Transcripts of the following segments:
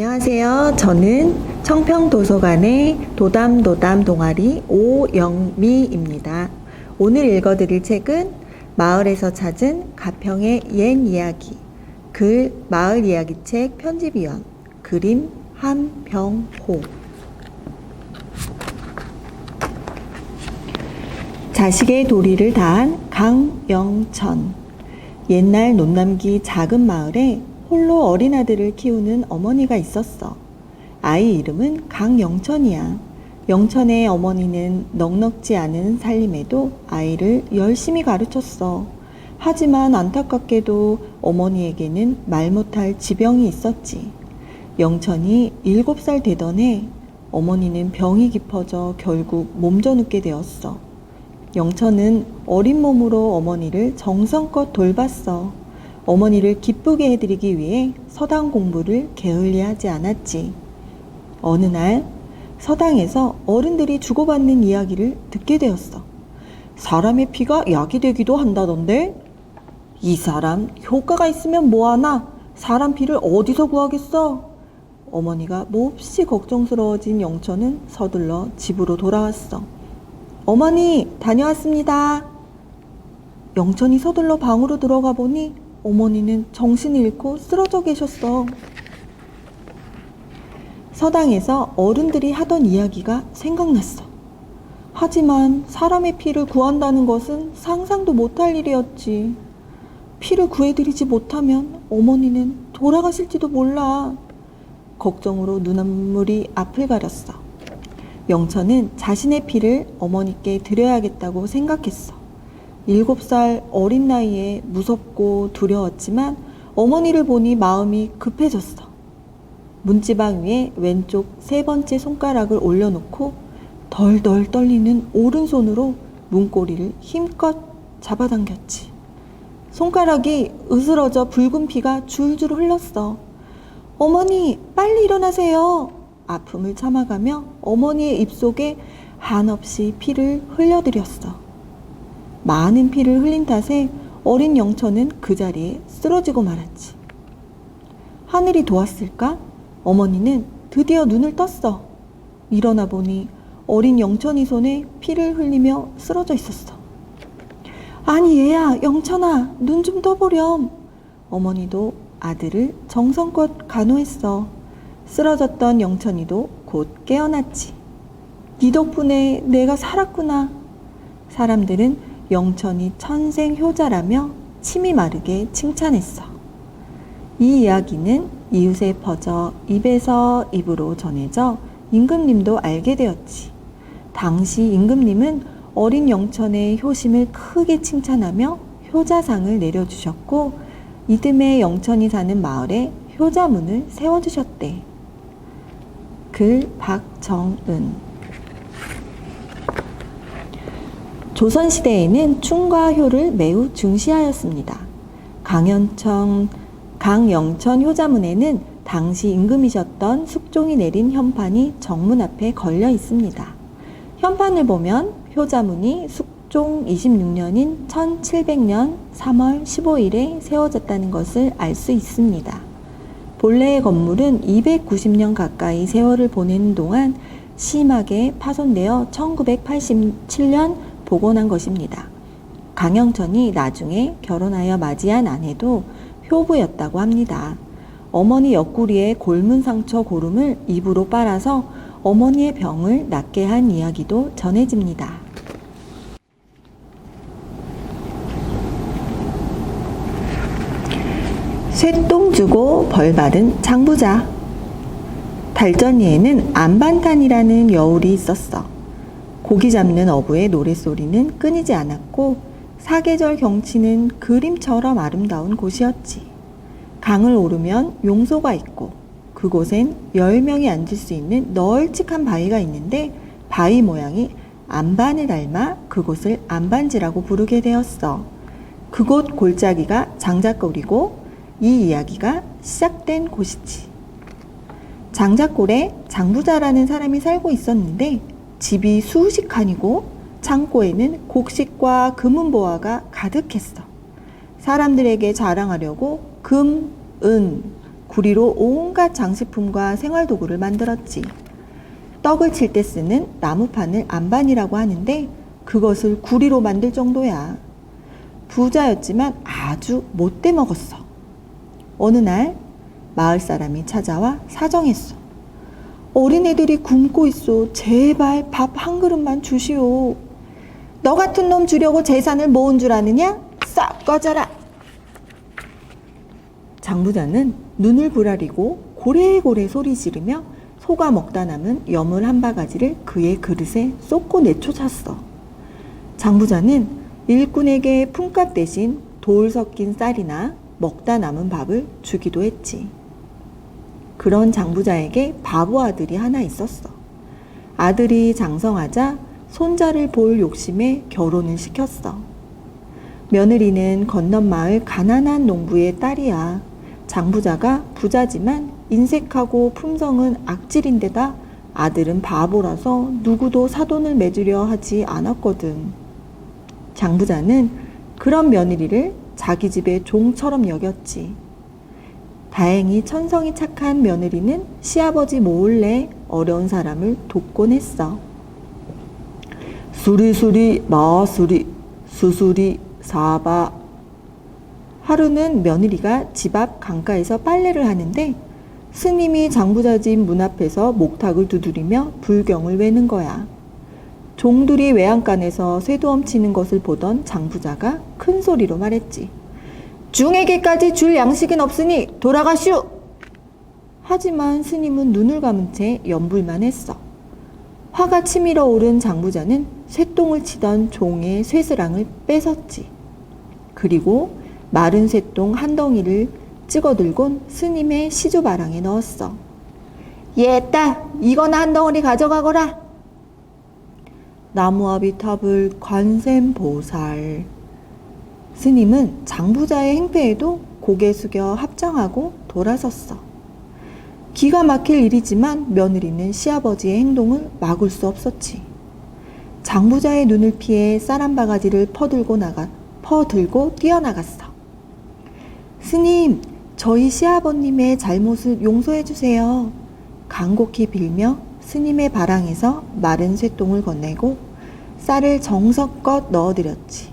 안녕하세요. 저는 청평도서관의 도담도담 동아리 오영미입니다. 오늘 읽어드릴 책은 마을에서 찾은 가평의 옛 이야기, 글 마을이야기책 편집위원, 그림 한병호. 자식의 도리를 다한 강영천. 옛날 논남기 작은 마을에 홀로 어린 아들을 키우는 어머니가 있었어. 아이 이름은 강영천이야. 영천의 어머니는 넉넉지 않은 살림에도 아이를 열심히 가르쳤어. 하지만 안타깝게도 어머니에게는 말 못할 지병이 있었지. 영천이 7살 되던 해 어머니는 병이 깊어져 결국 몸져 눕게 되었어. 영천은 어린 몸으로 어머니를 정성껏 돌봤어. 어머니를 기쁘게 해드리기 위해 서당 공부를 게을리하지 않았지. 어느 날 서당에서 어른들이 주고받는 이야기를 듣게 되었어. 사람의 피가 약이 되기도 한다던데? 이 사람 효과가 있으면 뭐하나? 사람 피를 어디서 구하겠어? 어머니가 몹시 걱정스러워진 영천은 서둘러 집으로 돌아왔어. 어머니, 다녀왔습니다. 영천이 서둘러 방으로 들어가 보니 어머니는 정신을 잃고 쓰러져 계셨어. 서당에서 어른들이 하던 이야기가 생각났어. 하지만 사람의 피를 구한다는 것은 상상도 못할 일이었지. 피를 구해드리지 못하면 어머니는 돌아가실지도 몰라. 걱정으로 눈물이 앞을 가렸어. 영천은 자신의 피를 어머니께 드려야겠다고 생각했어. 7살 어린 나이에 무섭고 두려웠지만 어머니를 보니 마음이 급해졌어. 문지방 위에 왼쪽 3번째 손가락을 올려놓고 덜덜 떨리는 오른손으로 문고리를 힘껏 잡아당겼지. 손가락이 으스러져 붉은 피가 줄줄 흘렀어. 어머니, 빨리 일어나세요. 아픔을 참아가며 어머니의 입속에 한없이 피를 흘려드렸어. 많은 피를 흘린 탓에 어린 영천은 그 자리에 쓰러지고 말았지. 하늘이 도왔을까? 어머니는 드디어 눈을 떴어. 일어나 보니 어린 영천이 손에 피를 흘리며 쓰러져 있었어. 아니 얘야, 영천아, 눈 좀 떠보렴. 어머니도 아들을 정성껏 간호했어. 쓰러졌던 영천이도 곧 깨어났지. 네 덕분에 내가 살았구나. 사람들은 영천이 천생 효자라며 침이 마르게 칭찬했어. 이 이야기는 이웃에 퍼져 입에서 입으로 전해져 임금님도 알게 되었지. 당시 임금님은 어린 영천의 효심을 크게 칭찬하며 효자상을 내려주셨고 이듬해 영천이 사는 마을에 효자문을 세워주셨대. 글 박정은. 조선시대에는 춤과 효를 매우 중시하였습니다. 강영천 효자문에는 당시 임금이셨던 숙종이 내린 현판이 정문 앞에 걸려 있습니다. 현판을 보면 효자문이 숙종 26년인 1700년 3월 15일에 세워졌다는 것을 알 수 있습니다. 본래의 건물은 290년 가까이 세월을 보내는 동안 심하게 파손되어 1987년 복원한 것입니다. 강영천이 나중에 결혼하여 맞이한 아내도 효부였다고 합니다. 어머니 옆구리에 골문 상처 고름을 입으로 빨아서 어머니의 병을 낫게 한 이야기도 전해집니다. 쇠똥 주고 벌 받은 장부자. 달전이에는 안반탄이라는 여울이 있었어. 고기 잡는 어부의 노랫소리는 끊이지 않았고 사계절 경치는 그림처럼 아름다운 곳이었지. 강을 오르면 용소가 있고 그곳엔 10명이 앉을 수 있는 널찍한 바위가 있는데 바위 모양이 안반을 닮아 그곳을 안반지라고 부르게 되었어. 그곳 골짜기가 장작골이고 이 이야기가 시작된 곳이지. 장작골에 장부자라는 사람이 살고 있었는데 집이 수십 칸이고 창고에는 곡식과 금은보화가 가득했어. 사람들에게 자랑하려고 금, 은, 구리로 온갖 장식품과 생활도구를 만들었지. 떡을 칠 때 쓰는 나무판을 안반이라고 하는데 그것을 구리로 만들 정도야. 부자였지만 아주 못돼 먹었어. 어느 날 마을 사람이 찾아와 사정했어. 어린애들이 굶고 있어. 제발 밥 한 그릇만 주시오. 너 같은 놈 주려고 재산을 모은 줄 아느냐? 싹 꺼져라. 장부자는 눈을 부라리고 고래고래 소리 지르며 소가 먹다 남은 여물 한 바가지를 그의 그릇에 쏟고 내쫓았어. 장부자는 일꾼에게 품값 대신 돌 섞인 쌀이나 먹다 남은 밥을 주기도 했지. 그런 장부자에게 바보 아들이 하나 있었어. 아들이 장성하자 손자를 볼 욕심에 결혼을 시켰어. 며느리는 건넌 마을 가난한 농부의 딸이야. 장부자가 부자지만 인색하고 품성은 악질인데다 아들은 바보라서 누구도 사돈을 맺으려 하지 않았거든. 장부자는 그런 며느리를 자기 집의 종처럼 여겼지. 다행히 천성이 착한 며느리는 시아버지 몰래 어려운 사람을 돕곤 했어. 수리수리 마수리 수수리 사바. 하루는 며느리가 집 앞 강가에서 빨래를 하는데 스님이 장부자 집 문 앞에서 목탁을 두드리며 불경을 외는 거야. 종들이 외양간에서 쇠도 엄치는 것을 보던 장부자가 큰 소리로 말했지. 중에게까지 줄 양식은 없으니 돌아가시오. 하지만 스님은 눈을 감은 채 연불만 했어. 화가 치밀어 오른 장부자는 쇠똥을 치던 종의 쇠스랑을 뺏었지. 그리고 마른 쇠똥 한 덩이를 찍어들곤 스님의 시조바랑에 넣었어. 얘따, 이거나 한 덩어리 가져가거라. 나무아비 탑을 관샘보살. 스님은 장부자의 행패에도 고개 숙여 합장하고 돌아섰어. 기가 막힐 일이지만 며느리는 시아버지의 행동을 막을 수 없었지. 장부자의 눈을 피해 쌀 한 바가지를 퍼들고 뛰어나갔어. 스님, 저희 시아버님의 잘못을 용서해 주세요. 간곡히 빌며 스님의 바랑에서 마른 쇠똥을 건네고 쌀을 정성껏 넣어드렸지.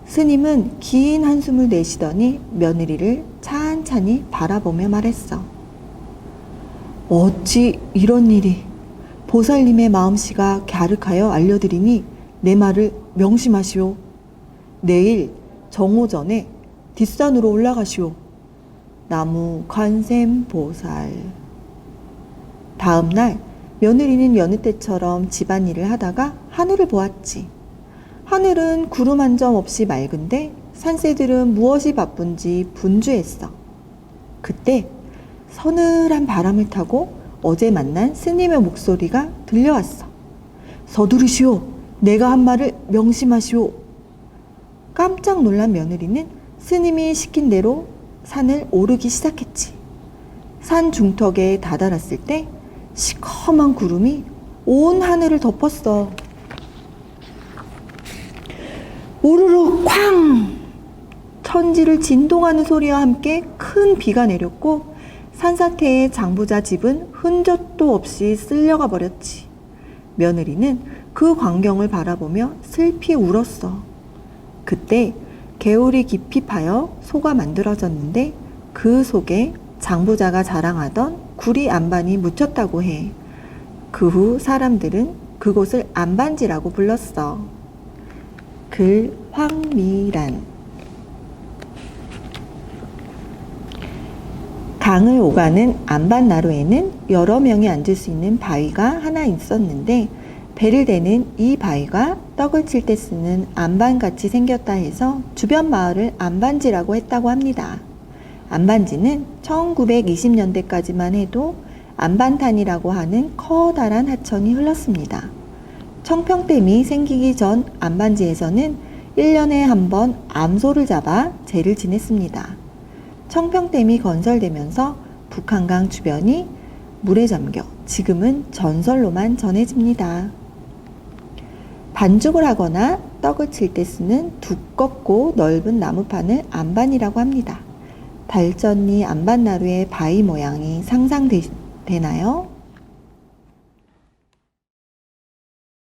스님은 긴 한숨을 내쉬더니 며느리를 찬찬히 바라보며 말했어. 어찌 이런 일이. 보살님의 마음씨가 갸륵하여 알려드리니 내 말을 명심하시오. 내일 정오전에 뒷산으로 올라가시오. 나무 관샘보살. 다음 날 며느리는 여느 때처럼 집안일을 하다가 하늘을 보았지. 하늘은 구름 한 점 없이 맑은데 산새들은 무엇이 바쁜지 분주했어. 그때 서늘한 바람을 타고 어제 만난 스님의 목소리가 들려왔어. 서두르시오. 내가 한 말을 명심하시오. 깜짝 놀란 며느리는 스님이 시킨 대로 산을 오르기 시작했지. 산 중턱에 다다랐을 때 시커먼 구름이 온 하늘을 덮었어. 우르르 쾅! 천지를 진동하는 소리와 함께 큰 비가 내렸고 산사태의 장부자 집은 흔적도 없이 쓸려가 버렸지. 며느리는 그 광경을 바라보며 슬피 울었어. 그때 개울이 깊이 파여 소가 만들어졌는데 그 속에 장부자가 자랑하던 구리 안반이 묻혔다고 해. 그 후 사람들은 그곳을 안반지라고 불렀어. 글 황미란. 강을 오가는 안반나루에는 여러 명이 앉을 수 있는 바위가 하나 있었는데 배를 대는 이 바위가 떡을 칠 때 쓰는 안반같이 생겼다 해서 주변 마을을 안반지라고 했다고 합니다. 안반지는 1920년대까지만 해도 안반탄이라고 하는 커다란 하천이 흘렀습니다. 청평댐이 생기기 전 안반지에서는 1년에 한 번 암소를 잡아 제를 지냈습니다. 청평댐이 건설되면서 북한강 주변이 물에 잠겨 지금은 전설로만 전해집니다. 반죽을 하거나 떡을 칠 때 쓰는 두껍고 넓은 나무판을 안반이라고 합니다. 달전리 안반나루의 바위 모양이 상상되나요?